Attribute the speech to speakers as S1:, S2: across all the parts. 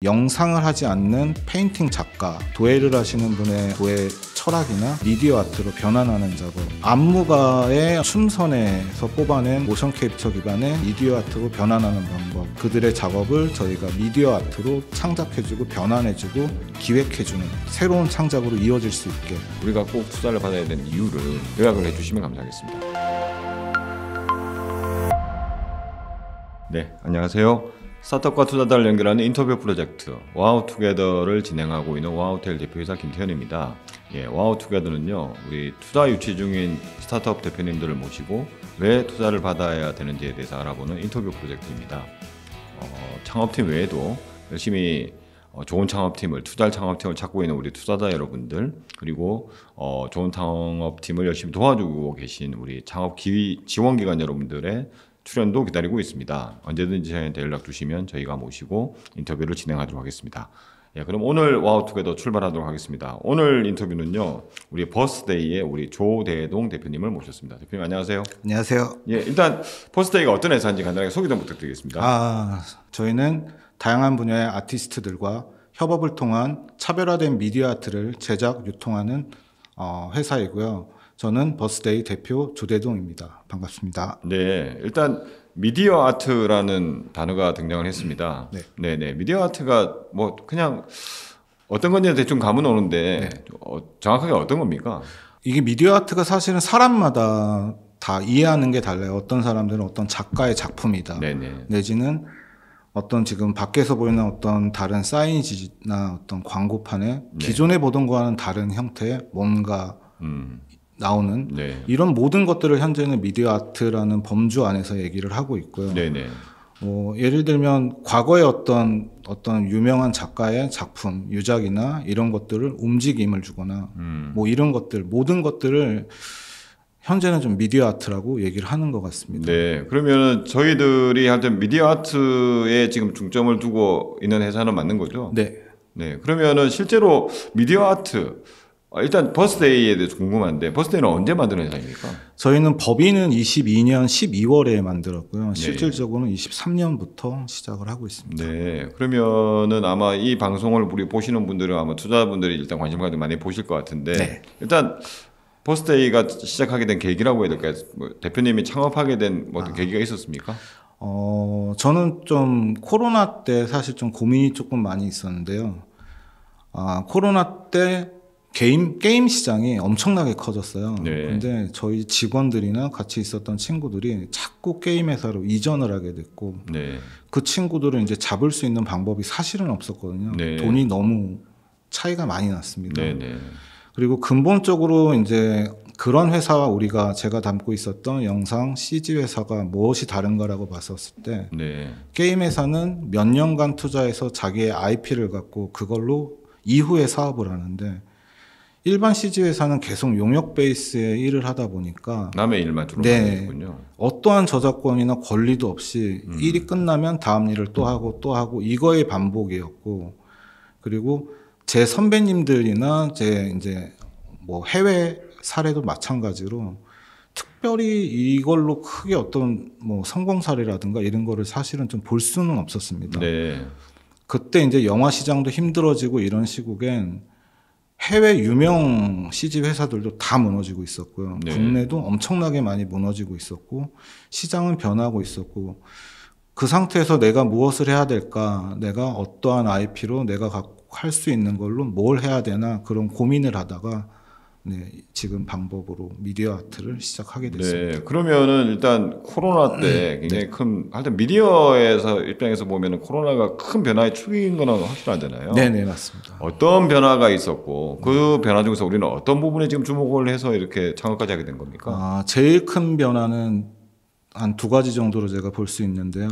S1: 영상을 하지 않는 페인팅 작가, 도예를 하시는 분의 도예 철학이나 미디어 아트로 변환하는 작업, 안무가의 춤선에서 뽑아낸 모션 캡처 기반의 미디어 아트로 변환하는 방법, 그들의 작업을 저희가 미디어 아트로 창작해주고 변환해주고 기획해주는 새로운 창작으로 이어질 수 있게
S2: 우리가 꼭 투자를 받아야 되는 이유를 요약을 해주시면 감사하겠습니다. 네, 안녕하세요. 스타트업과 투자자를 연결하는 인터뷰 프로젝트 와우투게더를 진행하고 있는 와우텔 대표이사 김태현입니다. 와우투게더는요, 우리 투자 유치 중인 스타트업 대표님들을 모시고 왜 투자를 받아야 되는지에 대해서 알아보는 인터뷰 프로젝트입니다. 창업팀 외에도 열심히 좋은 창업팀을, 투자할 창업팀을 찾고 있는 우리 투자자 여러분들, 그리고 좋은 창업팀을 열심히 도와주고 계신 우리 창업 지원기관 여러분들의 출연도 기다리고 있습니다. 언제든지 저희한테 연락 주시면 저희가 모시고 인터뷰를 진행하도록 하겠습니다. 그럼 오늘 와우투게더 출발하도록 하겠습니다. 오늘 인터뷰는요, 우리 버스데이의 우리 조대동 대표님을 모셨습니다. 대표님 안녕하세요.
S1: 안녕하세요.
S2: 일단 버스데이가 어떤 회사인지 간단하게 소개 좀 부탁드리겠습니다.
S1: 저희는 다양한 분야의 아티스트들과 협업을 통한 차별화된 미디어 아트를 제작, 유통하는 회사이고요. 저는 버스데이 대표 조대동입니다. 반갑습니다.
S2: 네, 일단 미디어 아트라는 단어가 등장을 했습니다. 네. 미디어 아트가 뭐 그냥 어떤 건지 대충 감은 오는데 정확하게 어떤 겁니까?
S1: 이게 미디어 아트가 사실은 사람마다 다 이해하는 게 달라요. 어떤 사람들은 어떤 작가의 작품이다. 내지는 어떤 지금 밖에서 보이는 어떤 다른 사이니지나 어떤 광고판에 기존에 보던 거와는 다른 형태의 뭔가 나오는 이런 모든 것들을 현재는 미디어 아트라는 범주 안에서 얘기를 하고 있고요. 예를 들면 과거의 어떤 유명한 작가의 작품, 유작이나 이런 것들을 움직임을 주거나 뭐 이런 것들, 모든 것들을 현재는 좀 미디어 아트라고 얘기를 하는 것 같습니다.
S2: 네, 그러면 저희들이 하여튼 미디어 아트에 지금 중점을 두고 있는 회사는 맞는 거죠?
S1: 네,
S2: 그러면은 실제로 미디어 아트, 일단 버스데이에 대해서 궁금한데 버스데이는 언제 만든 회사입니까?
S1: 저희는 법인은 22년 12월에 만들었고요. 실질적으로는 23년부터 시작을 하고 있습니다.
S2: 네, 그러면은 아마 이 방송을 우리 보시는 분들은 아마 투자자분들이 일단 관심 가지고 많이 보실 것 같은데 일단 버스데이가 시작하게 된 계기라고 해야 될까요? 대표님이 창업하게 된 어떤 계기가 있었습니까?
S1: 저는 좀 코로나 때 사실 좀 고민이 조금 많이 있었는데요. 코로나 때 게임 시장이 엄청나게 커졌어요. 근데 저희 직원들이나 같이 있었던 친구들이 자꾸 게임 회사로 이전을 하게 됐고, 그 친구들은 이제 잡을 수 있는 방법이 사실은 없었거든요. 돈이 너무 차이가 많이 났습니다. 그리고 근본적으로 이제 그런 회사와 제가 담고 있었던 영상 CG 회사가 무엇이 다른가라고 봤었을 때, 게임 회사는 몇 년간 투자해서 자기의 IP를 갖고 그걸로 이후에 사업을 하는데, 일반 CG 회사는 계속 용역 베이스의 일을 하다 보니까
S2: 남의 일만 주로 하는군요.
S1: 어떠한 저작권이나 권리도 없이 일이 끝나면 다음 일을 또 하고 이거의 반복이었고, 그리고 제 선배님들이나 제 이제 뭐 해외 사례도 마찬가지로 특별히 이걸로 크게 어떤 뭐 성공 사례라든가 이런 거를 사실은 좀 볼 수는 없었습니다. 그때 이제 영화 시장도 힘들어지고 이런 시국엔 해외 유명 CG 회사들도 다 무너지고 있었고요. 국내도 엄청나게 많이 무너지고 있었고, 시장은 변하고 있었고, 그 상태에서 내가 무엇을 해야 될까, 내가 어떠한 IP로 내가 할 수 있는 걸로 뭘 해야 되나, 그런 고민을 하다가 지금 방법으로 미디어 아트를 시작하게 됐습니다.
S2: 그러면은 일단 코로나 때 굉장히 큰, 하여튼 미디어에서 입장에서 보면은 코로나가 큰 변화의 축인 건 확실하잖아요.
S1: 네, 맞습니다.
S2: 어떤 변화가 있었고 그 변화 중에서 우리는 어떤 부분에 지금 주목을 해서 이렇게 창업까지 하게 된 겁니까?
S1: 제일 큰 변화는 한 두 가지 정도로 제가 볼 수 있는데요.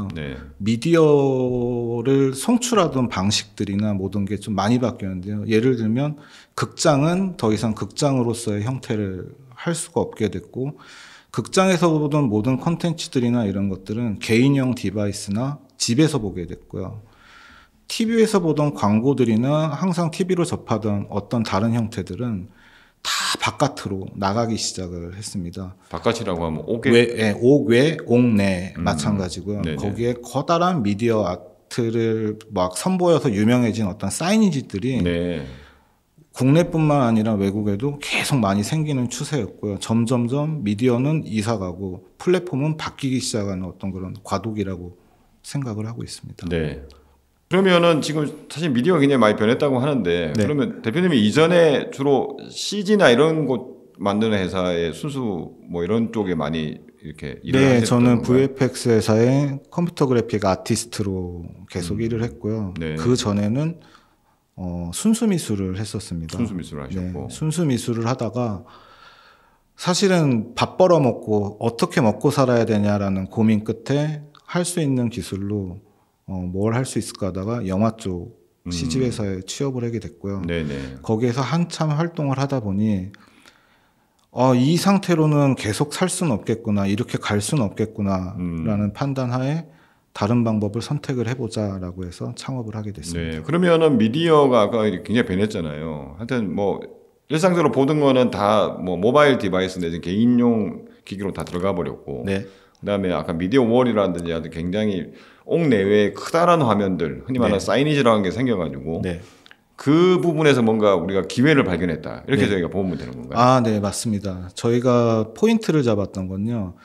S1: 미디어를 송출하던 방식들이나 모든 게 좀 많이 바뀌었는데요. 예를 들면 극장은 더 이상 극장으로서의 형태를 할 수가 없게 됐고, 극장에서 보던 모든 콘텐츠들이나 이런 것들은 개인용 디바이스나 집에서 보게 됐고요. TV에서 보던 광고들이나 항상 TV로 접하던 어떤 다른 형태들은 다 바깥으로 나가기 시작을 했습니다.
S2: 바깥이라고 하면 옥외,
S1: 옥외, 옥내 마찬가지고요. 거기에 커다란 미디어 아트를 막 선보여서 유명해진 어떤 사이니지들이
S2: 네.
S1: 국내뿐만 아니라 외국에도 계속 많이 생기는 추세였고요. 점점점 미디어는 이사가고 플랫폼은 바뀌기 시작하는 어떤 그런 과도기라고 생각을 하고 있습니다.
S2: 네. 그러면은 지금 사실 미디어가 굉장히 많이 변했다고 하는데
S1: 네.
S2: 그러면 대표님이 이전에 주로 CG나 이런 곳 만드는 회사의 순수 뭐 이런 쪽에 많이 이렇게 일을
S1: 네,
S2: 하셨던
S1: 저는
S2: 건가요?
S1: VFX 회사의 컴퓨터 그래픽 아티스트로 계속 일을 했고요.
S2: 네.
S1: 그 전에는 순수 미술을 했었습니다.
S2: 순수 미술을 하셨고.
S1: 네, 순수 미술을 하다가 사실은 밥 벌어먹고 어떻게 먹고 살아야 되냐라는 고민 끝에 할 수 있는 기술로 뭘 할 수 있을까 하다가 영화 쪽 CG 회사에 취업을 하게 됐고요.
S2: 네네.
S1: 거기에서 한참 활동을 하다 보니 이 상태로는 계속 살 수는 없겠구나, 이렇게 갈 수는 없겠구나라는 판단하에 다른 방법을 선택을 해보자라고 해서 창업을 하게 됐습니다.
S2: 네. 그러면은 미디어가 아까 굉장히 변했잖아요. 하여튼 뭐 일상적으로 보던 거는 다 뭐 모바일 디바이스 내지 개인용 기기로 다 들어가 버렸고.
S1: 네.
S2: 그다음에 아까 미디어 월이라든지 아주 굉장히 옥내외에 크다란 화면들, 흔히 말하는
S1: 네.
S2: 사이니지라는 게 생겨가지고
S1: 네.
S2: 그 부분에서 뭔가 우리가 기회를 발견했다. 이렇게
S1: 네.
S2: 저희가 보면 되는 건가요?
S1: 아, 네, 맞습니다. 저희가 포인트를 잡았던 건요.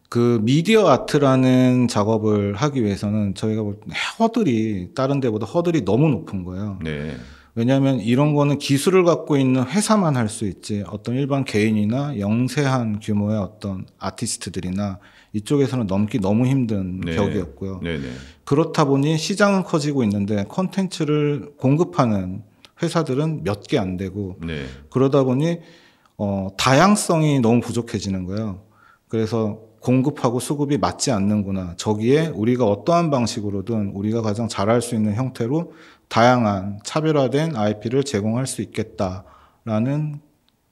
S1: 그 미디어 아트라는 작업을 하기 위해서는 저희가 볼 때 허들이 다른 데보다 허들이 너무 높은 거예요.
S2: 네.
S1: 왜냐하면 이런 거는 기술을 갖고 있는 회사만 할 수 있지 어떤 일반 개인이나 영세한 규모의 어떤 아티스트들이나 이쪽에서는 넘기 너무 힘든
S2: 네.
S1: 벽이었고요.
S2: 네네.
S1: 그렇다 보니 시장은 커지고 있는데 콘텐츠를 공급하는 회사들은 몇 개 안 되고
S2: 네.
S1: 그러다 보니 다양성이 너무 부족해지는 거예요. 그래서 공급하고 수급이 맞지 않는구나. 저기에 우리가 어떠한 방식으로든 우리가 가장 잘할 수 있는 형태로 다양한 차별화된 IP를 제공할 수 있겠다라는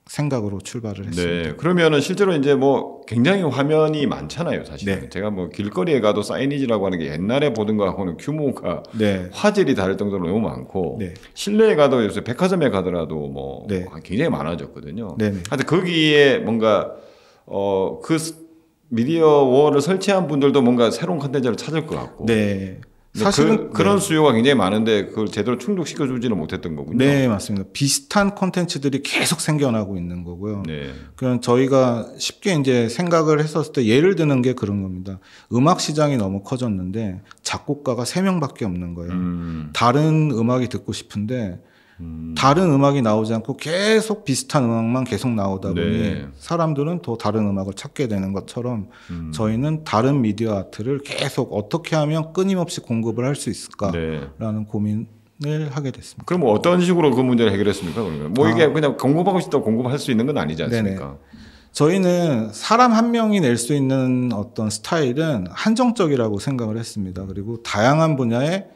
S1: 생각으로 출발을 했습니다.
S2: 네. 그러면은 실제로 이제 뭐 굉장히 화면이 많잖아요, 사실.
S1: 네.
S2: 제가 뭐 길거리에 가도 사이니지라고 하는 게 옛날에 보던 거하고는 규모가
S1: 네.
S2: 화질이 다를 정도로 너무 많고
S1: 네.
S2: 실내에 가도 요새 백화점에 가더라도 뭐
S1: 네.
S2: 굉장히 많아졌거든요.
S1: 네네.
S2: 하여튼 거기에 뭔가 그 미디어 월을 설치한 분들도 뭔가 새로운 컨텐츠를 찾을 것 같고.
S1: 네.
S2: 근데
S1: 사실은
S2: 그런 수요가 굉장히 많은데 그걸 제대로 충족시켜 주지는 못했던 거군요.
S1: 네, 맞습니다. 비슷한 콘텐츠들이 계속 생겨나고 있는 거고요.
S2: 네.
S1: 그냥 저희가 쉽게 이제 생각을 했었을 때 예를 드는 게 그런 겁니다. 음악 시장이 너무 커졌는데 작곡가가 3명밖에 없는 거예요. 다른 음악이 듣고 싶은데 다른 음악이 나오지 않고 계속 비슷한 음악만 계속 나오다 보니
S2: 네.
S1: 사람들은 더 다른 음악을 찾게 되는 것처럼 저희는 다른 미디어 아트를 계속 어떻게 하면 끊임없이 공급을 할 수 있을까라는
S2: 네.
S1: 고민을 하게 됐습니다.
S2: 그럼 어떤 식으로 그 문제를 해결했습니까? 그러면 뭐 이게 그냥 공급하고 싶다고 공급할 수 있는 건 아니지 않습니까?
S1: 저희는 사람 한 명이 낼 수 있는 어떤 스타일은 한정적이라고 생각을 했습니다. 그리고 다양한 분야에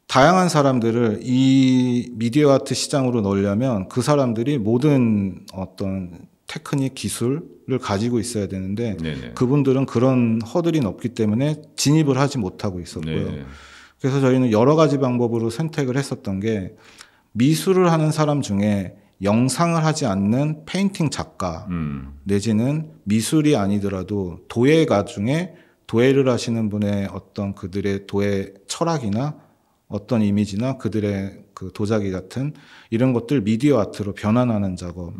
S1: 다양한 사람들을 이 미디어 아트 시장으로 넣으려면 그 사람들이 모든 어떤 테크닉 기술을 가지고 있어야 되는데
S2: 네네.
S1: 그분들은 그런 허들이 높기 때문에 진입을 하지 못하고 있었고요.
S2: 네.
S1: 그래서 저희는 여러 가지 방법으로 선택을 했었던 게 미술을 하는 사람 중에 영상을 하지 않는 페인팅 작가 내지는 미술이 아니더라도 도예가 중에 도예를 하시는 분의 어떤 그들의 도예 철학이나 어떤 이미지나 그들의 그 도자기 같은 이런 것들 미디어 아트로 변환하는 작업.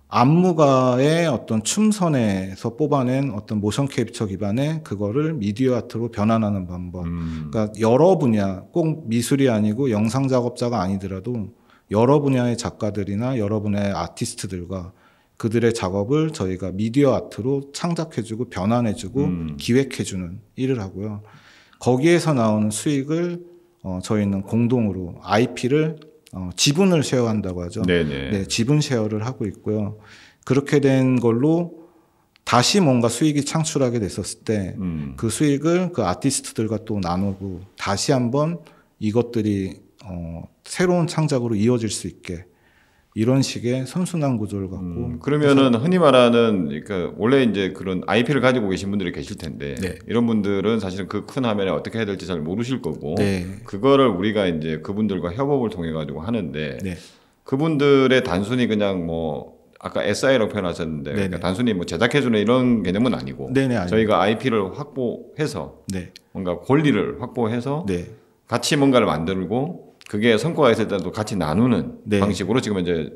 S1: 안무가의 어떤 춤선에서 뽑아낸 어떤 모션 캡처 기반의 그거를 미디어 아트로 변환하는 방법. 그러니까 여러 분야, 꼭 미술이 아니고 영상 작업자가 아니더라도 여러 분야의 작가들이나 여러 분야의 아티스트들과 그들의 작업을 저희가 미디어 아트로 창작해주고 변환해주고 기획해주는 일을 하고요. 거기에서 나오는 수익을 저희는 공동으로 IP를 지분을 쉐어한다고 하죠.
S2: 네네.
S1: 네, 지분 쉐어를 하고 있고요. 그렇게 된 걸로 다시 뭔가 수익이 창출하게 됐었을 때 그 수익을 그 아티스트들과 또 나누고 다시 한번 이것들이 새로운 창작으로 이어질 수 있게 이런 식의 선순환 구조를 갖고
S2: 그러면은 흔히 말하는 그러니까 원래 이제 그런 IP를 가지고 계신 분들이 계실 텐데
S1: 네.
S2: 이런 분들은 사실은 그 큰 화면에 어떻게 해야 될지 잘 모르실 거고
S1: 네.
S2: 그거를 우리가 이제 그분들과 협업을 통해 가지고 하는데
S1: 네.
S2: 그분들의 단순히 그냥 뭐 아까 SI라고 표현하셨는데
S1: 네네.
S2: 그러니까 단순히 뭐 제작해주는 이런 개념은 아니고
S1: 네네, 아닙니다.
S2: 저희가 IP를 확보해서
S1: 네.
S2: 뭔가 권리를 확보해서
S1: 네.
S2: 같이 뭔가를 만들고 그게 성과가 있을 때도 같이 나누는
S1: 네.
S2: 방식으로 지금 이제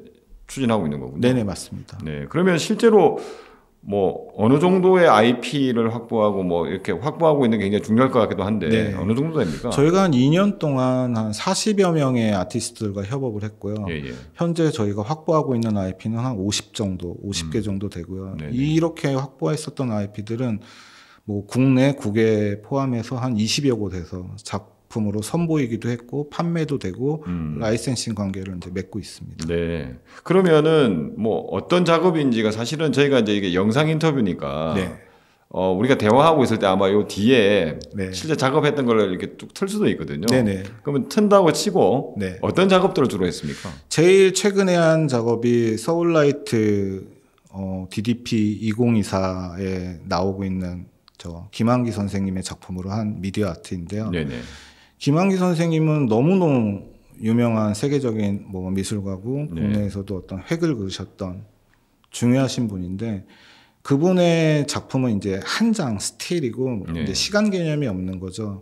S2: 추진하고 있는 거군요.
S1: 네네, 맞습니다.
S2: 네, 그러면 실제로 뭐 어느 정도의 IP를 확보하고 뭐 이렇게 확보하고 있는 게 굉장히 중요할 것 같기도 한데
S1: 네.
S2: 어느 정도 됩니까?
S1: 저희가 한 2년 동안 한 40여 명의 아티스트들과 협업을 했고요.
S2: 예, 예.
S1: 현재 저희가 확보하고 있는 IP는 한 50개 정도 되고요.
S2: 네네.
S1: 이렇게 확보했었던 IP들은 뭐 국내, 국외 포함해서 한 20여 곳에서 작품으로 선보이기도 했고 판매도 되고 라이센싱 관계를 이제 맺고 있습니다.
S2: 네. 그러면은 뭐 어떤 작업인지가 사실은 저희가 이제 이게 영상 인터뷰니까
S1: 네.
S2: 우리가 대화하고 있을 때 아마 요 뒤에
S1: 네.
S2: 실제 작업했던 걸 이렇게 뚝 틀 수도 있거든요.
S1: 네네.
S2: 그러면 튼다고 치고
S1: 네.
S2: 어떤 작업들을 주로 했습니까?
S1: 제일 최근에 한 작업이 서울라이트 DDP 2024에 나오고 있는 저 김한기 선생님의 작품으로 한 미디어 아트인데요.
S2: 네네.
S1: 김한기 선생님은 너무너무 유명한 세계적인 뭐 미술가고
S2: 네.
S1: 국내에서도 어떤 획을 그으셨던 중요하신 분인데 그분의 작품은 이제 한 장 스틸이고
S2: 네.
S1: 이제 시간 개념이 없는 거죠.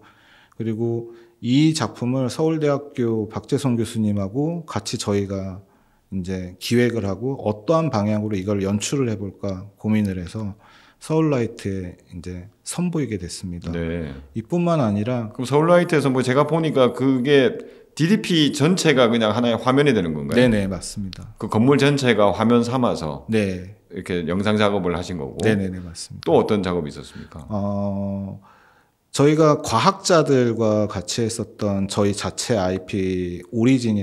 S1: 그리고 이 작품을 서울대학교 박재성 교수님하고 같이 저희가 이제 기획을 하고 어떠한 방향으로 이걸 연출을 해볼까 고민을 해서 서울라이트에 이제 선보이게 됐습니다.
S2: 네.
S1: 이뿐만 아니라
S2: 그럼 서울라이트에서 뭐 제가 보니까 그게 DDP 전체가 그냥 하나의 화면이 되는 건가요?
S1: 네네 맞습니다.
S2: 그 건물 전체가 화면 삼아서
S1: 네,
S2: 이렇게 영상 작업을 하신 거고.
S1: 네네네 맞습니다.
S2: 또 어떤 작업이 있었습니까?
S1: 저희가 과학자들과 같이 했었던 저희 자체 IP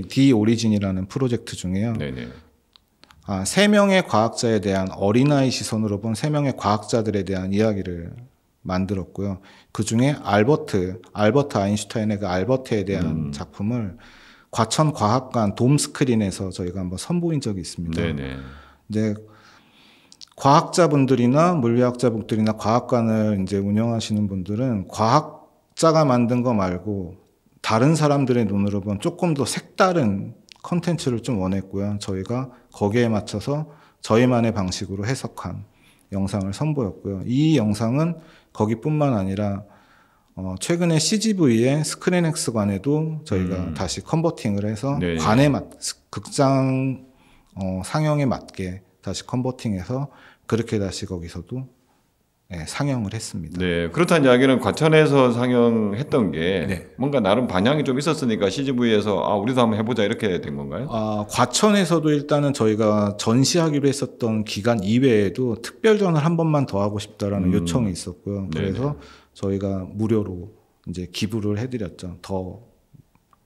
S1: 디 오리진이라는 프로젝트 중에요.
S2: 네네.
S1: 3명의 과학자에 대한 어린아이 시선으로 본 3명의 과학자들에 대한 이야기를 만들었고요. 그 중에 알버트 아인슈타인의 그 알버트에 대한 작품을 과천 과학관 돔 스크린에서 저희가 한번 선보인 적이 있습니다.
S2: 네네.
S1: 이제 과학자분들이나 물리학자분들이나 과학관을 이제 운영하시는 분들은 과학자가 만든 거 말고 다른 사람들의 눈으로 본 조금 더 색다른 컨텐츠를 좀 원했고요. 저희가 거기에 맞춰서 저희만의 방식으로 해석한 영상을 선보였고요. 이 영상은 거기뿐만 아니라 최근에 CGV의 스크린X관에도 저희가 다시 컨버팅을 해서
S2: 네.
S1: 극장 상영에 맞게 다시 컨버팅해서 그렇게 다시 거기서도 상영을 했습니다.
S2: 네. 그렇다는 이야기는 과천에서 상영했던 게
S1: 네.
S2: 뭔가 나름 반향이 좀 있었으니까 CGV에서 우리도 한번 해보자 이렇게 된 건가요?
S1: 과천에서도 일단은 저희가 전시하기로 했었던 기간 이외에도 특별전을 한 번만 더 하고 싶다라는 요청이 있었고요. 그래서 저희가 무료로 이제 기부를 해드렸죠. 더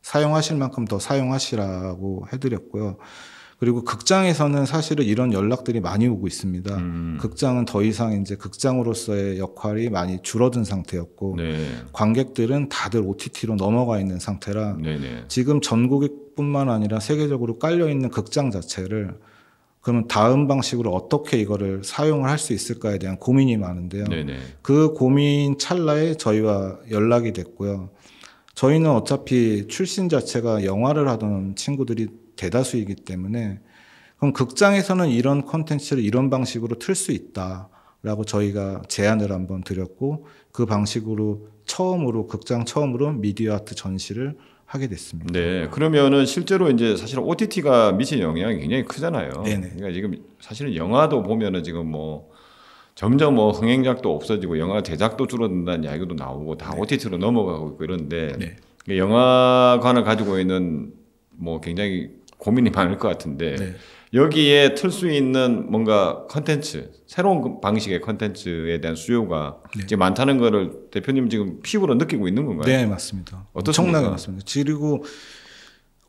S1: 사용하실 만큼 더 사용하시라고 해드렸고요. 그리고 극장에서는 사실은 이런 연락들이 많이 오고 있습니다. 극장은 더 이상 이제 극장으로서의 역할이 많이 줄어든 상태였고
S2: 네.
S1: 관객들은 다들 OTT로 넘어가 있는 상태라
S2: 네네.
S1: 지금 전국뿐만 아니라 세계적으로 깔려 있는 극장 자체를 그러면 다음 방식으로 어떻게 이거를 사용을 할 수 있을까에 대한 고민이 많은데요.
S2: 네네.
S1: 그 고민 찰나에 저희와 연락이 됐고요. 저희는 어차피 출신 자체가 영화를 하던 친구들이 대다수이기 때문에 그럼 극장에서는 이런 콘텐츠를 이런 방식으로 틀 수 있다라고 저희가 제안을 한번 드렸고 그 방식으로 극장 처음으로 미디어 아트 전시를 하게 됐습니다.
S2: 네. 그러면은 실제로 이제 사실 OTT가 미친 영향이 굉장히 크잖아요.
S1: 네네.
S2: 그러니까 지금 사실은 영화도 보면은 지금 뭐 점점 뭐 흥행작도 없어지고 영화 제작도 줄어든다는 이야기도 나오고 다 OTT로 넘어가고 있고 이런데
S1: 네.
S2: 영화관을 가지고 있는 뭐 굉장히 고민이 많을 것 같은데
S1: 네.
S2: 여기에 틀 수 있는 뭔가 컨텐츠, 새로운 방식의 컨텐츠에 대한 수요가 이제 많다는 거를 대표님 지금 피부로 느끼고 있는 건가요?
S1: 네, 맞습니다.
S2: 어떻습니까?
S1: 엄청나게 맞습니다. 그리고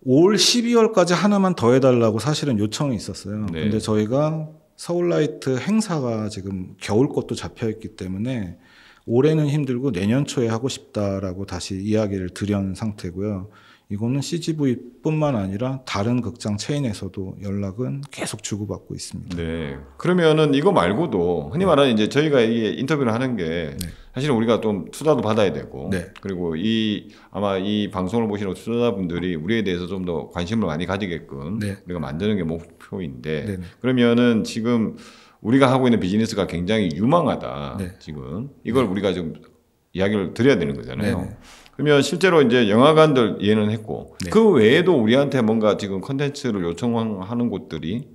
S1: 올 12월까지 하나만 더 해달라고 사실은 요청이 있었어요.
S2: 네.
S1: 근데 저희가 서울라이트 행사가 지금 겨울 것도 잡혀있기 때문에 올해는 힘들고 내년 초에 하고 싶다라고 다시 이야기를 드린 상태고요. 이거는 CGV뿐만 아니라 다른 극장 체인에서도 연락은 계속 주고받고 있습니다.
S2: 네. 그러면은 이거 말고도 흔히 말하는 이제 저희가 이게 인터뷰를 하는 게
S1: 네.
S2: 사실은 우리가 좀 투자도 받아야 되고
S1: 네.
S2: 그리고 아마 이 방송을 보시는 투자자분들이 우리에 대해서 좀 더 관심을 많이 가지게끔
S1: 네.
S2: 우리가 만드는 게 목표인데
S1: 네네.
S2: 그러면은 지금 우리가 하고 있는 비즈니스가 굉장히 유망하다.
S1: 네.
S2: 지금 이걸 우리가 좀 이야기를 드려야 되는 거잖아요.
S1: 네네.
S2: 그러면 실제로 이제 영화관들 이해는 했고
S1: 네.
S2: 그 외에도 우리한테 뭔가 지금 컨텐츠를 요청하는 곳들이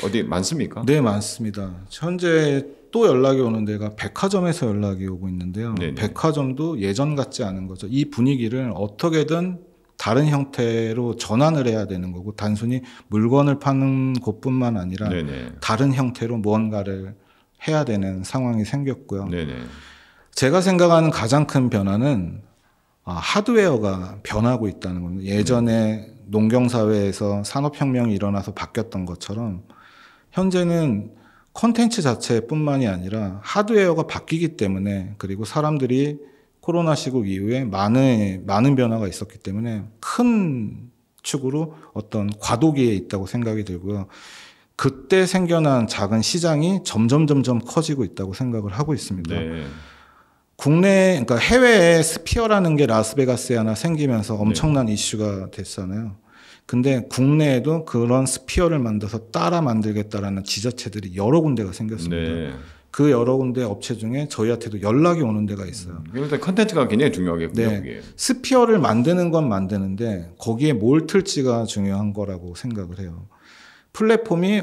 S2: 어디 많습니까?
S1: 네, 많습니다. 현재 또 연락이 오는 데가 백화점에서 연락이 오고 있는데요.
S2: 네네.
S1: 백화점도 예전 같지 않은 거죠. 이 분위기를 어떻게든 다른 형태로 전환을 해야 되는 거고 단순히 물건을 파는 곳뿐만 아니라
S2: 네네.
S1: 다른 형태로 무언가를 해야 되는 상황이 생겼고요.
S2: 네네.
S1: 제가 생각하는 가장 큰 변화는 하드웨어가 변하고 있다는 겁니다. 예전에 농경사회에서 산업혁명이 일어나서 바뀌었던 것처럼 현재는 콘텐츠 자체뿐만이 아니라 하드웨어가 바뀌기 때문에 그리고 사람들이 코로나 시국 이후에 많은 변화가 있었기 때문에 큰 축으로 어떤 과도기에 있다고 생각이 들고요. 그때 생겨난 작은 시장이 점점 커지고 있다고 생각을 하고 있습니다.
S2: 네.
S1: 그러니까 해외에 스피어라는 게 라스베가스에 하나 생기면서 엄청난 이슈가 됐잖아요. 근데 국내에도 그런 스피어를 만들어서 따라 만들겠다라는 지자체들이 여러 군데가 생겼습니다.
S2: 네.
S1: 그 여러 군데 업체 중에 저희한테도 연락이 오는 데가 있어요.
S2: 일단 컨텐츠가 굉장히 중요하겠군요.
S1: 네.
S2: 그게.
S1: 스피어를 만드는 건 만드는데 거기에 뭘 틀지가 중요한 거라고 생각을 해요. 플랫폼이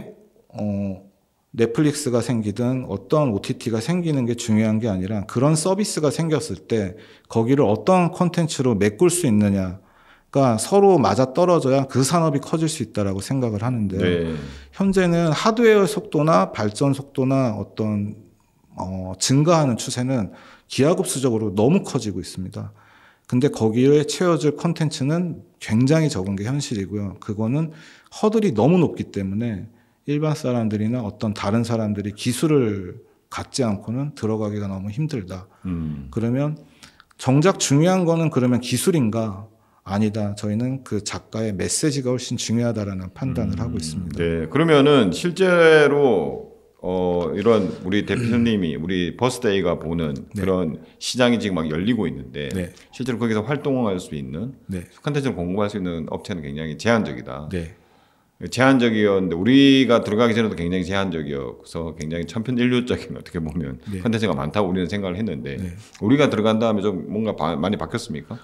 S1: 넷플릭스가 생기든 어떤 OTT가 생기는 게 중요한 게 아니라 그런 서비스가 생겼을 때 거기를 어떤 콘텐츠로 메꿀 수 있느냐가 서로 맞아떨어져야 그 산업이 커질 수 있다라고 생각을 하는데요.
S2: 네.
S1: 현재는 하드웨어 속도나 발전 속도나 어떤 증가하는 추세는 기하급수적으로 너무 커지고 있습니다. 근데 거기에 채워질 콘텐츠는 굉장히 적은 게 현실이고요. 그거는 허들이 너무 높기 때문에 일반 사람들이나 어떤 다른 사람들이 기술을 갖지 않고는 들어가기가 너무 힘들다. 그러면 정작 중요한 거는 그러면 기술인가? 아니다. 저희는 그 작가의 메시지가 훨씬 중요하다라는 판단을 하고 있습니다.
S2: 네. 그러면은 실제로 이런 우리 대표님이 우리 버스데이가 보는 그런 시장이 지금 막 열리고 있는데
S1: 네.
S2: 실제로 거기서 활동할 수 있는
S1: 네.
S2: 컨텐츠를 공급할 수 있는 업체는 굉장히 제한적이다.
S1: 네.
S2: 제한적이었는데 우리가 들어가기 전에도 굉장히 제한적이어서 굉장히 천편일률적인 어떻게 보면
S1: 네.
S2: 컨텐츠가 많다고 우리는 생각을 했는데
S1: 네.
S2: 우리가 들어간 다음에 좀 뭔가 많이 바뀌었습니까?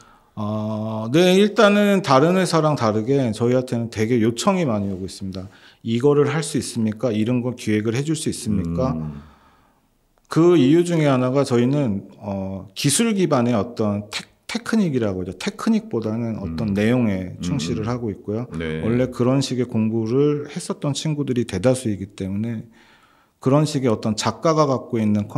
S1: 네, 일단은 다른 회사랑 다르게 저희한테는 되게 요청이 많이 오고 있습니다. 이거를 할 수 있습니까? 이런 거 기획을 해줄 수 있습니까? 그 이유 중에 하나가 저희는 기술 기반의 어떤 테크닉이라고 하죠. 테크닉보다는 어떤 내용에 충실을 하고 있고요.
S2: 네.
S1: 원래 그런 식의 공부를 했었던 친구들이 대다수이기 때문에 그런 식의 어떤 작가가 갖고 있는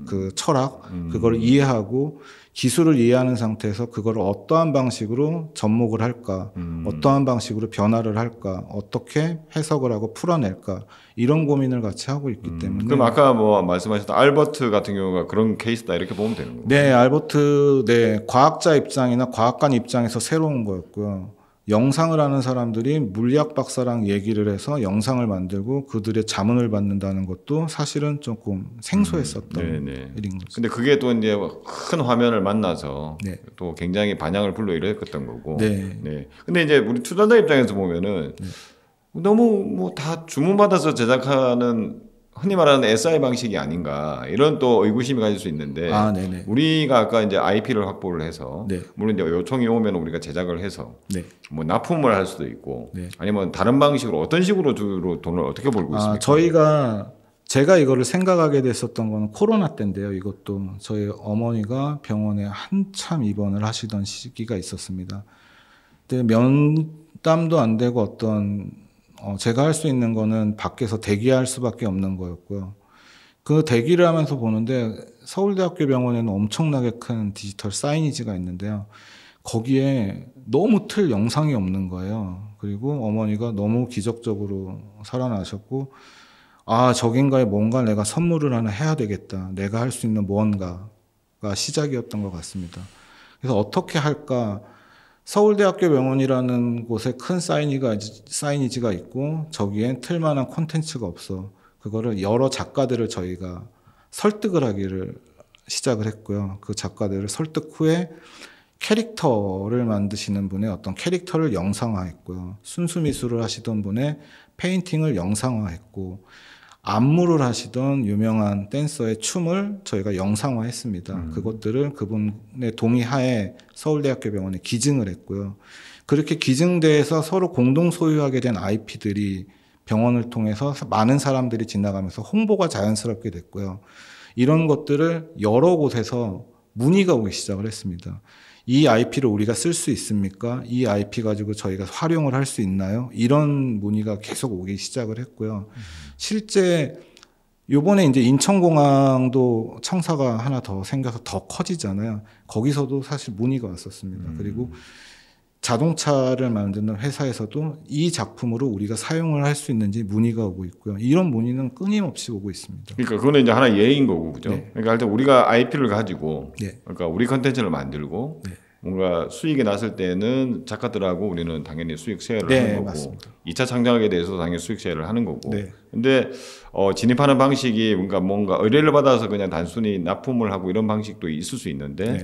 S1: 그 철학, 그걸 이해하고 기술을 이해하는 상태에서 그걸 어떠한 방식으로 접목을 할까, 어떠한 방식으로 변화를 할까, 어떻게 해석을 하고 풀어낼까, 이런 고민을 같이 하고 있기 때문에.
S2: 그럼 아까 뭐 말씀하셨던 알버트 같은 경우가 그런 케이스다 이렇게 보면 되는 거예요?
S1: 네, 알버트, 네, 과학자 입장이나 과학관 입장에서 새로운 거였고요. 영상을 하는 사람들이 물리학 박사랑 얘기를 해서 영상을 만들고 그들의 자문을 받는다는 것도 사실은 조금 생소했었던 일인 거죠.
S2: 근데 그게 또 이제 큰 화면을 만나서
S1: 네.
S2: 또 굉장히 반향을 불러일으켰던 거고.
S1: 네.
S2: 네. 근데 이제 우리 투자자 입장에서 보면은 너무 뭐 다 주문받아서 제작하는 흔히 말하는 SI 방식이 아닌가 이런 또 의구심이 가질 수 있는데
S1: 네네.
S2: 우리가 아까 이제 IP를 확보를 해서
S1: 네.
S2: 물론 이제 요청이 오면 우리가 제작을 해서
S1: 네.
S2: 뭐 납품을 할 수도 있고
S1: 네.
S2: 아니면 다른 방식으로 어떤 식으로 주로 돈을 어떻게 벌고 있습니까?
S1: 제가 이거를 생각하게 됐었던 거는 코로나 때인데요. 이것도 저희 어머니가 병원에 한참 입원을 하시던 시기가 있었습니다. 근데 면담도 안 되고 어떤 제가 할 수 있는 거는 밖에서 대기할 수밖에 없는 거였고요. 그 대기를 하면서 보는데 서울대학교 병원에는 엄청나게 큰 디지털 사이니지가 있는데요. 거기에 너무 틀 영상이 없는 거예요. 그리고 어머니가 너무 기적적으로 살아나셨고 저긴가에 뭔가 내가 선물을 하나 해야 되겠다. 내가 할 수 있는 무언가가 시작이었던 것 같습니다. 그래서 어떻게 할까 서울대학교 병원이라는 곳에 큰 사이니지가 있고 저기엔 틀만한 콘텐츠가 없어. 그거를 여러 작가들을 저희가 설득을 하기를 시작을 했고요. 그 작가들을 설득 후에 캐릭터를 만드시는 분의 어떤 캐릭터를 영상화했고요. 순수 미술을 하시던 분의 페인팅을 영상화했고, 안무를 하시던 유명한 댄서의 춤을 저희가 영상화했습니다. 그것들을 그분의 동의하에 서울대학교 병원에 기증을 했고요. 그렇게 기증돼서 서로 공동 소유하게 된 IP들이 병원을 통해서 많은 사람들이 지나가면서 홍보가 자연스럽게 됐고요. 이런 것들을 여러 곳에서 문의가 오기 시작을 했습니다. 이 IP를 우리가 쓸 수 있습니까? 이 IP 가지고 저희가 활용을 할 수 있나요? 이런 문의가 계속 오기 시작을 했고요. 실제 요번에 이제 인천공항도 청사가 하나 더 생겨서 더 커지잖아요. 거기서도 사실 문의가 왔었습니다. 그리고 자동차를 만드는 회사에서도 이 작품으로 우리가 사용을 할 수 있는지 문의가 오고 있고요. 이런 문의는 끊임없이 오고 있습니다.
S2: 그러니까 그거는 이제 하나의 예인 거고, 그죠?
S1: 네.
S2: 그러니까 일단 우리가 IP를 가지고,
S1: 네.
S2: 그러니까 우리 컨텐츠를 만들고,
S1: 네.
S2: 뭔가 수익이 났을 때는 작가들하고 우리는 당연히 수익 쉐어를
S1: 네,
S2: 하는 거고,
S1: 맞습니다.
S2: 2차 창작에 대해서도 당연히 수익 쉐어를 하는 거고.
S1: 네.
S2: 근데 진입하는 방식이 뭔가 의뢰를 받아서 그냥 단순히 납품을 하고 이런 방식도 있을 수 있는데,
S1: 네.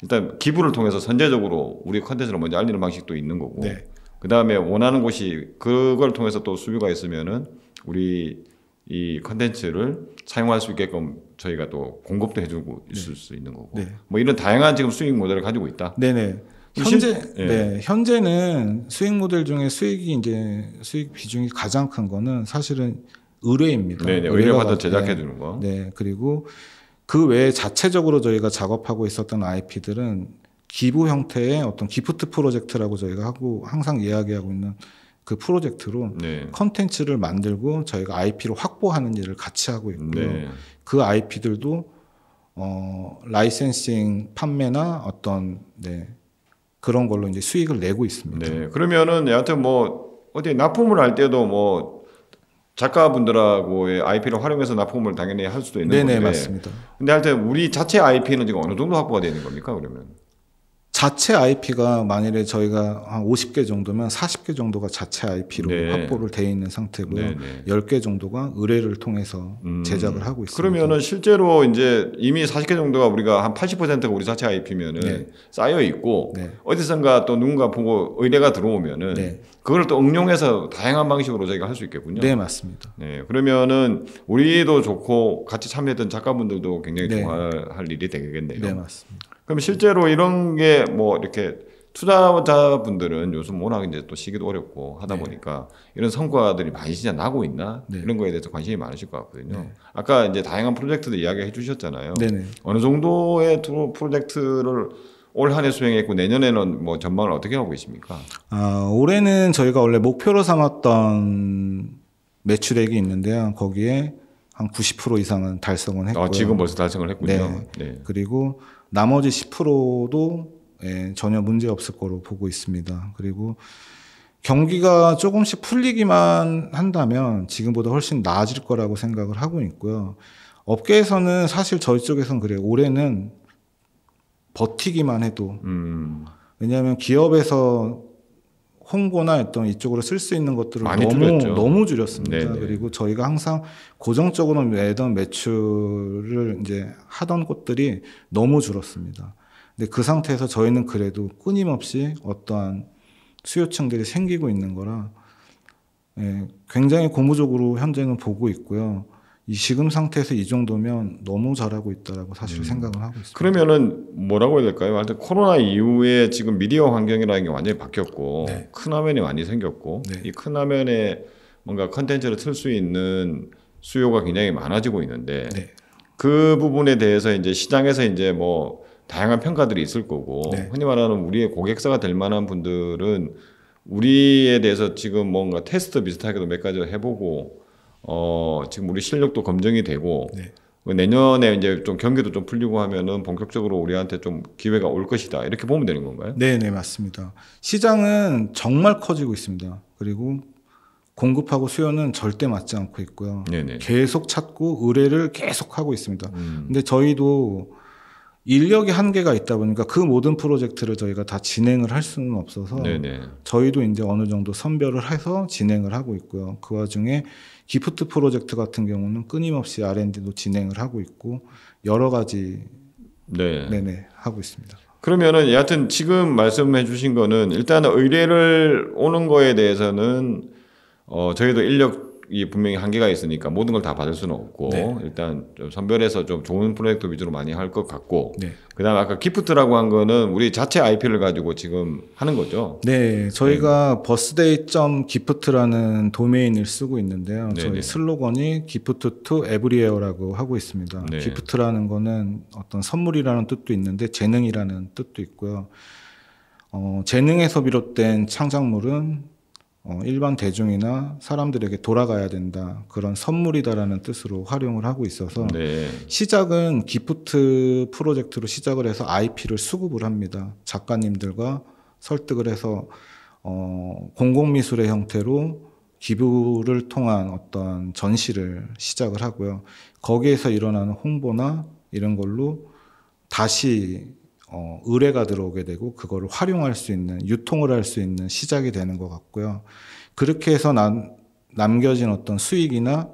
S2: 일단 기부를 통해서 선제적으로 우리 컨텐츠를 먼저 알리는 방식도 있는 거고,
S1: 네.
S2: 그 다음에 원하는 곳이 그걸 통해서 또 수요가 있으면은 우리 이 컨텐츠를 사용할 수 있게끔 저희가 또 공급도 해주고 있을 수 있는 거고,
S1: 네.
S2: 뭐 이런 다양한 지금 수익 모델을 가지고 있다.
S1: 네네. 현재는 수익 모델 중에 수익 비중이 가장 큰 거는 사실은 의뢰입니다.
S2: 네네. 의뢰받아 제작해 주는 거.
S1: 네. 그리고 그 외에 자체적으로 저희가 작업하고 있었던 IP들은 기부 형태의 어떤 기프트 프로젝트라고 저희가 항상 이야기하고 있는 그 프로젝트로
S2: 네.
S1: 컨텐츠를 만들고 저희가 IP로 확보하는 일을 같이 하고 있고요.
S2: 네.
S1: 그 IP들도 라이센싱 판매나 어떤 그런 걸로 이제 수익을 내고 있습니다.
S2: 네. 그러면은 여하튼 뭐 어디 납품을 할 때도 뭐 작가분들하고의 IP를 활용해서 납품을 당연히 할 수도 있는
S1: 네네,
S2: 건데.
S1: 맞습니다.
S2: 근데 하여튼 우리 자체 IP는 지금 어느 정도 확보가 되는 겁니까, 그러면?
S1: 자체 IP가 만일에 저희가 한 50개 정도면 40개 정도가 자체 IP로
S2: 네.
S1: 확보를 돼 있는 상태고요.
S2: 네, 네.
S1: 10개 정도가 의뢰를 통해서 제작을 하고 있습니다.
S2: 그러면은 실제로 이제 이미 40개 정도가 우리가 한 80%가 우리 자체 IP면은
S1: 네.
S2: 쌓여 있고
S1: 네.
S2: 어디선가 또 누군가 보고 의뢰가 들어오면은
S1: 네.
S2: 그걸 또 응용해서 다양한 방식으로 저희가 할 수 있겠군요.
S1: 네, 맞습니다.
S2: 네, 그러면은 우리도 좋고 같이 참여했던 작가분들도 굉장히
S1: 네.
S2: 좋아할 일이 되겠네요.
S1: 네, 맞습니다.
S2: 그럼 실제로 이런 게 뭐 이렇게 투자자분들은 요즘 워낙 이제 또 시기도 어렵고 하다 보니까 이런 성과들이 많이 진짜 나고 있나
S1: 네.
S2: 이런 거에 대해서 관심이 많으실 것 같거든요.
S1: 네.
S2: 아까 이제 다양한 프로젝트들 이야기해 주셨잖아요.
S1: 네네.
S2: 어느 정도의 프로젝트를 올 한 해 수행했고 내년에는 뭐 전망을 어떻게 하고 계십니까?
S1: 올해는 저희가 원래 목표로 삼았던 매출액이 있는데요. 거기에 한 90% 이상은 달성을 했고요.
S2: 지금 벌써 달성을 했군요.
S1: 네.
S2: 네.
S1: 그리고 나머지 10%도 전혀 문제 없을 거로 보고 있습니다. 그리고 경기가 조금씩 풀리기만 한다면 지금보다 훨씬 나아질 거라고 생각을 하고 있고요. 업계에서는 사실 저희 쪽에서는 그래요. 올해는 버티기만 해도 왜냐하면 기업에서 홍보나 어떤 이쪽으로 쓸 수 있는 것들을
S2: 많이 줄였죠.
S1: 너무 줄였습니다.
S2: 네네.
S1: 그리고 저희가 항상 고정적으로 내던 매출을 이제 하던 곳들이 너무 줄었습니다. 근데 그 상태에서 저희는 그래도 끊임없이 어떠한 수요층들이 생기고 있는 거라 굉장히 고무적으로 현재는 보고 있고요. 이 지금 상태에서 이 정도면 너무 잘하고 있다라고 사실 생각을 하고 있습니다.
S2: 그러면은 뭐라고 해야 될까요? 하여튼 코로나 이후에 지금 미디어 환경이라는 게 완전히 바뀌었고
S1: 네.
S2: 큰 화면이 많이 생겼고
S1: 네.
S2: 이 큰 화면에 뭔가 컨텐츠를 틀 수 있는 수요가 굉장히 많아지고 있는데
S1: 네.
S2: 그 부분에 대해서 이제 시장에서 이제 뭐 다양한 평가들이 있을 거고
S1: 네.
S2: 흔히 말하는 우리의 고객사가 될 만한 분들은 우리에 대해서 지금 뭔가 테스트 비슷하게도 몇 가지 해보고 지금 우리 실력도 검증이 되고
S1: 네.
S2: 내년에 이제 좀 경기도 좀 풀리고 하면은 본격적으로 우리한테 좀 기회가 올 것이다 이렇게 보면 되는 건가요?
S1: 네, 맞습니다. 시장은 정말 커지고 있습니다. 그리고 공급하고 수요는 절대 맞지 않고 있고요.
S2: 네네.
S1: 계속 찾고 의뢰를 계속 하고 있습니다. 근데 저희도 인력이 한계가 있다 보니까 그 모든 프로젝트를 저희가 다 진행을 할 수는 없어서
S2: 네네.
S1: 저희도 이제 어느 정도 선별을 해서 진행을 하고 있고요. 그 와중에 기프트 프로젝트 같은 경우는 끊임없이 R&D도 진행을 하고 있고 여러 가지
S2: 네.
S1: 네네 하고 있습니다.
S2: 그러면은 여하튼 지금 말씀해 주신 거는 일단 의뢰를 오는 거에 대해서는 저희도 인력이 분명히 한계가 있으니까 모든 걸 다 받을 수는 없고
S1: 네.
S2: 일단 좀 선별해서 좀 좋은 프로젝트 위주로 많이 할 것 같고
S1: 네.
S2: 그다음에 아까 기프트라고 한 거는 우리 자체 IP를 가지고 지금 하는 거죠.
S1: 네, 저희가 birthday.gift라는 도메인을 쓰고 있는데요.
S2: 네네.
S1: 저희 슬로건이 gift to everywhere라고 하고 있습니다.
S2: 네.
S1: gift라는 거는 어떤 선물이라는 뜻도 있는데 재능이라는 뜻도 있고요. 재능에서 비롯된 창작물은 일반 대중이나 사람들에게 돌아가야 된다. 그런 선물이다라는 뜻으로 활용을 하고 있어서
S2: 네.
S1: 시작은 기프트 프로젝트로 시작을 해서 IP를 수급을 합니다. 작가님들과 설득을 해서 공공미술의 형태로 기부를 통한 어떤 전시를 시작을 하고요. 거기에서 일어나는 홍보나 이런 걸로 다시 의뢰가 들어오게 되고 그거를 활용할 수 있는 유통을 할 수 있는 시작이 되는 것 같고요. 그렇게 해서 남겨진 어떤 수익이나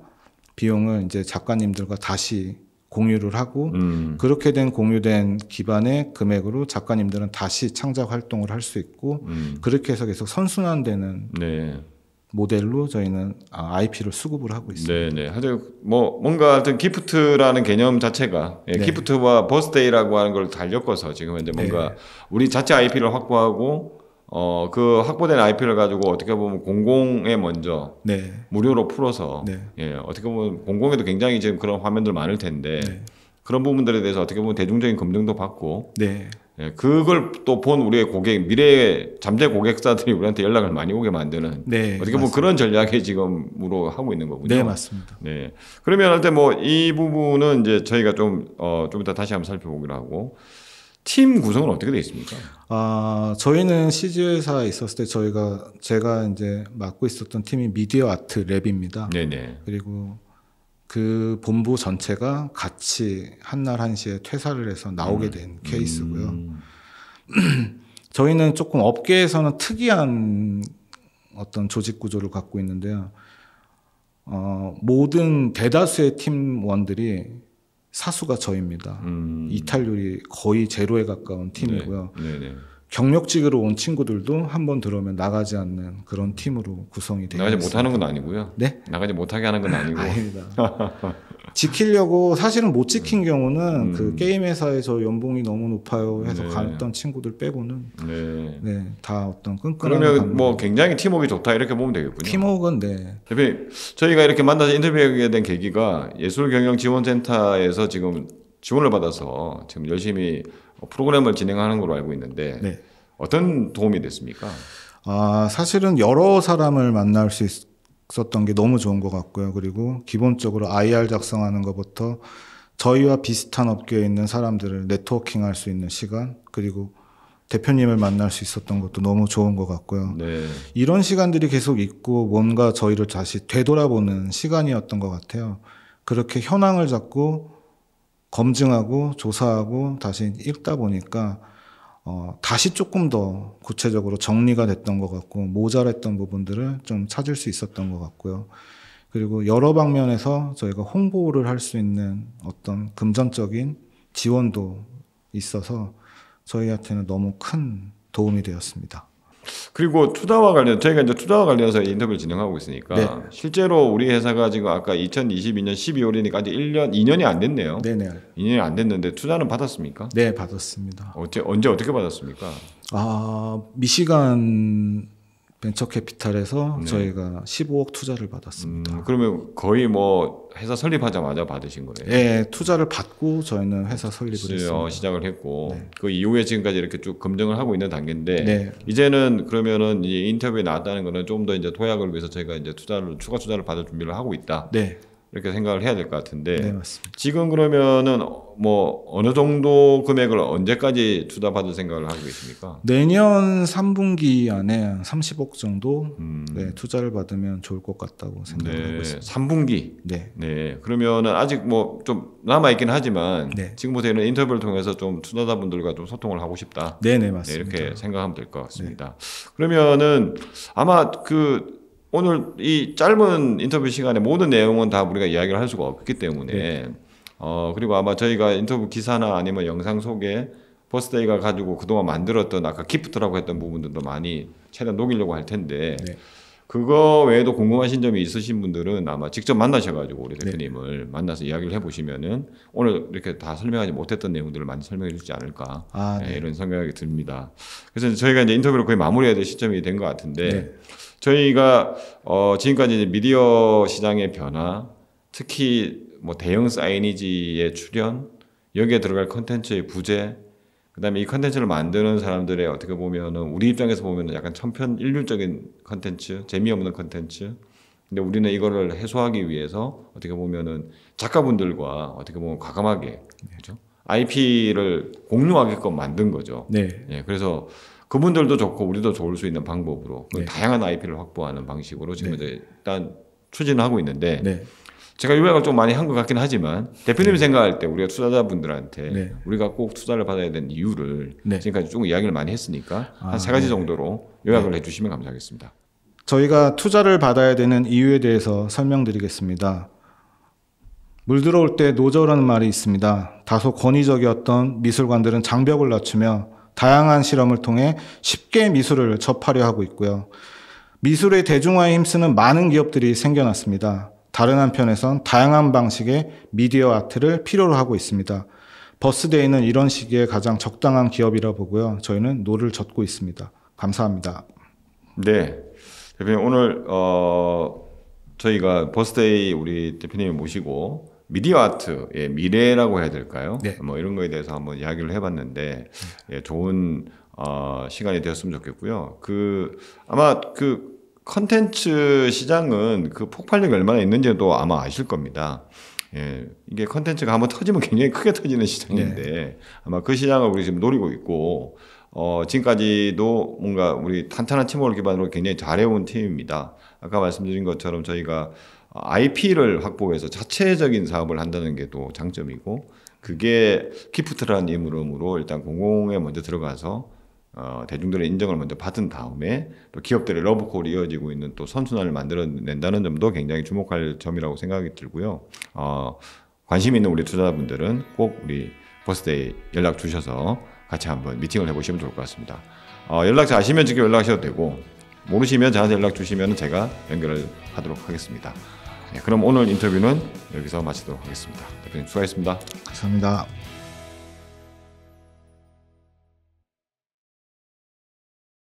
S1: 비용을 이제 작가님들과 다시 공유를 하고 그렇게 된 공유된 기반의 금액으로 작가님들은 다시 창작 활동을 할 수 있고 그렇게 해서 계속 선순환되는
S2: 네.
S1: 모델로 저희는 IP를 수급을 하고 있습니다.
S2: 네네. 하여튼 뭔가 하여튼 기프트라는 개념 자체가
S1: 네.
S2: 기프트와 버스데이라고 하는 걸 잘 엮어서 지금 현재 뭔가 우리 자체 IP를 확보하고 그 확보된 IP를 가지고 어떻게 보면 공공에 먼저
S1: 네.
S2: 무료로 풀어서
S1: 네.
S2: 예, 어떻게 보면 공공에도 굉장히 지금 그런 화면들 많을 텐데
S1: 네.
S2: 그런 부분들에 대해서 어떻게 보면 대중적인 검증도 받고
S1: 네.
S2: 예, 그걸 또 본 우리의 고객 미래의 잠재 고객사들이 우리한테 연락을 많이 오게 만드는
S1: 네,
S2: 어떻게 보면
S1: 맞습니다.
S2: 그런 전략이 지금으로 하고 있는 거군요.
S1: 네, 맞습니다.
S2: 네. 그러면 할 때 뭐 이 부분은 이제 저희가 좀 이따 다시 한번 살펴보기로 하고 팀 구성은 어떻게 되어 있습니까?
S1: 저희는 CG 회사에 있었을 때 제가 이제 맡고 있었던 팀이 미디어 아트 랩입니다.
S2: 네네.
S1: 그리고 그 본부 전체가 같이 한날 한시에 퇴사를 해서 나오게 된 케이스고요. 저희는 조금 업계에서는 특이한 어떤 조직 구조를 갖고 있는데요. 모든 대다수의 팀원들이 사수가 저입니다. 이탈률이 거의 제로에 가까운 팀이고요.
S2: 네네.
S1: 경력직으로 온 친구들도 한번 들어오면 나가지 않는 그런 팀으로 구성이 되어
S2: 나가지
S1: 있습니다.
S2: 못하는 건 아니고요.
S1: 네?
S2: 나가지 못하게 하는 건 아니고.
S1: 아닙니다. 지키려고 사실은 못 지킨 경우는 그 게임 회사에 저 연봉이 너무 높아요 해서
S2: 네.
S1: 갔던 친구들 빼고는
S2: 네.
S1: 다 어떤 끈끈한
S2: 그러면
S1: 관계.
S2: 뭐 굉장히 팀워크가 좋다 이렇게 보면 되겠군요.
S1: 팀워크는 네.
S2: 대표님, 저희가 이렇게 만나서 인터뷰하게 된 계기가 예술경영지원센터에서 지금 지원을 받아서 지금 열심히 프로그램을 진행하는 걸로 알고 있는데
S1: 네.
S2: 어떤 도움이 됐습니까?
S1: 사실은 여러 사람을 만날 수 있었던 게 너무 좋은 것 같고요. 그리고 기본적으로 IR 작성하는 것부터 저희와 비슷한 업계에 있는 사람들을 네트워킹 할 수 있는 시간, 그리고 대표님을 만날 수 있었던 것도 너무 좋은 것 같고요.
S2: 네.
S1: 이런 시간들이 계속 있고 뭔가 저희를 다시 되돌아보는 시간이었던 것 같아요. 그렇게 현황을 잡고 검증하고 조사하고 다시 읽다 보니까 다시 조금 더 구체적으로 정리가 됐던 것 같고 모자랐던 부분들을 좀 찾을 수 있었던 것 같고요. 그리고 여러 방면에서 저희가 홍보를 할 수 있는 어떤 금전적인 지원도 있어서 저희한테는 너무 큰 도움이 되었습니다.
S2: 그리고 저희가 이제 투자와 관련해서 인터뷰를 진행하고 있으니까
S1: 네.
S2: 실제로 우리 회사가 지금 아까 2022년 12월이니까 아직 2년이 안 됐네요.
S1: 네네.
S2: 2년이 안 됐는데 투자는 받았습니까?
S1: 네, 받았습니다.
S2: 언제 어떻게 받았습니까?
S1: 미시간 벤처캐피탈에서
S2: 네.
S1: 저희가 15억 투자를 받았습니다.
S2: 그러면 거의 뭐 회사 설립하자마자 받으신 거예요?
S1: 네, 투자를 받고 저희는 회사 설립을 했습니다.
S2: 시작을 했고
S1: 네.
S2: 그 이후에 지금까지 이렇게 쭉 검증을 하고 있는 단계인데
S1: 네.
S2: 이제는 그러면은 이 인터뷰에 나왔다는 거는 좀 더 이제 도약을 위해서 저희가 이제 추가 투자를 받을 준비를 하고 있다.
S1: 네,
S2: 이렇게 생각을 해야 될 것 같은데
S1: 네, 맞습니다.
S2: 지금 그러면은 뭐 어느 정도 금액을 언제까지 투자받을 생각을 하고 계십니까?
S1: 내년 3분기 안에 30억 정도 네, 투자를 받으면 좋을 것 같다고 생각을 하고 있습니다.
S2: 3분기.
S1: 네.
S2: 네. 그러면은 아직 뭐 좀 남아 있긴 하지만
S1: 네.
S2: 지금부터 이런 인터뷰를 통해서 좀 투자자분들과 좀 소통을 하고 싶다.
S1: 네,
S2: 네,
S1: 맞습니다.
S2: 이렇게 생각하면 될 것 같습니다. 그러면은 아마 그 오늘 이 짧은 인터뷰 시간에 모든 내용은 다 우리가 이야기를 할 수가 없기 때문에 그리고 아마 저희가 인터뷰 기사나 아니면 영상 속에 버스데이가 가지고 그동안 만들었던 아까 기프트라고 했던 부분들도 많이 최대한 녹이려고 할 텐데
S1: 네.
S2: 그거 외에도 궁금하신 점이 있으신 분들은 아마 직접 만나셔가지고 우리
S1: 네.
S2: 대표님을 만나서 이야기를 해보시면은 오늘 이렇게 다 설명하지 못했던 내용들을 많이 설명해 주지 않을까
S1: 네.
S2: 이런 생각이 듭니다. 그래서 저희가 이제 인터뷰를 거의 마무리해야 될 시점이 된 것 같은데
S1: 네.
S2: 저희가 지금까지 이제 미디어 시장의 변화, 특히 뭐 대형 사이니지의 출현, 여기에 들어갈 컨텐츠의 부재, 그다음에 이 컨텐츠를 만드는 사람들의 어떻게 보면은 우리 입장에서 보면은 약간 천편일률적인 컨텐츠, 재미없는 컨텐츠. 근데 우리는 이거를 해소하기 위해서 어떻게 보면은 작가분들과 어떻게 보면 과감하게 그렇죠? IP를 공유하게끔 만든 거죠.
S1: 네.
S2: 예, 그래서 그분들도 좋고 우리도 좋을 수 있는 방법으로
S1: 네.
S2: 다양한 IP를 확보하는 방식으로 지금 이제 일단 추진을 하고 있는데
S1: 네.
S2: 제가 요약을 좀 많이 한 것 같긴 하지만 대표님이 생각할 때 우리가 투자자분들한테
S1: 네.
S2: 우리가 꼭 투자를 받아야 되는 이유를
S1: 네.
S2: 지금까지 좀 이야기를 많이 했으니까 한 세 가지 정도로 요약을 해주시면 감사하겠습니다.
S1: 저희가 투자를 받아야 되는 이유에 대해서 설명드리겠습니다. 물 들어올 때 노저라는 말이 있습니다. 다소 권위적이었던 미술관들은 장벽을 낮추며 다양한 실험을 통해 쉽게 미술을 접하려 하고 있고요. 미술의 대중화에 힘쓰는 많은 기업들이 생겨났습니다. 다른 한편에선 다양한 방식의 미디어 아트를 필요로 하고 있습니다. 버스데이는 이런 시기에 가장 적당한 기업이라 보고요. 저희는 노를 젓고 있습니다. 감사합니다.
S2: 네, 대표님 오늘 저희가 버스데이 우리 대표님을 모시고 미디어 아트의 미래라고 해야 될까요?
S1: 네.
S2: 뭐 이런 거에 대해서 한번 이야기를 해봤는데 예, 좋은 시간이 되었으면 좋겠고요. 아마 그 컨텐츠 시장은 그 폭발력이 얼마나 있는지도 아마 아실 겁니다. 예, 이게 컨텐츠가 한번 터지면 굉장히 크게 터지는 시장인데 아마 그 시장을 우리 지금 노리고 있고 지금까지도 뭔가 우리 탄탄한 팀워크 기반으로 굉장히 잘해온 팀입니다. 아까 말씀드린 것처럼 저희가 IP를 확보해서 자체적인 사업을 한다는 게 또 장점이고 그게 기프트라는 이름으로 일단 공공에 먼저 들어가서 대중들의 인정을 먼저 받은 다음에 또 기업들의 러브콜이 이어지고 있는 또 선순환을 만들어낸다는 점도 굉장히 주목할 점이라고 생각이 들고요. 관심 있는 우리 투자자분들은 꼭 우리 버스데이 연락 주셔서 같이 한번 미팅을 해보시면 좋을 것 같습니다. 연락처 아시면 직접 연락하셔도 되고 모르시면 저한테 연락 주시면 제가 연결을 하도록 하겠습니다. 네, 그럼 오늘 인터뷰는 여기서 마치도록 하겠습니다. 대표님 수고하셨습니다.
S1: 감사합니다.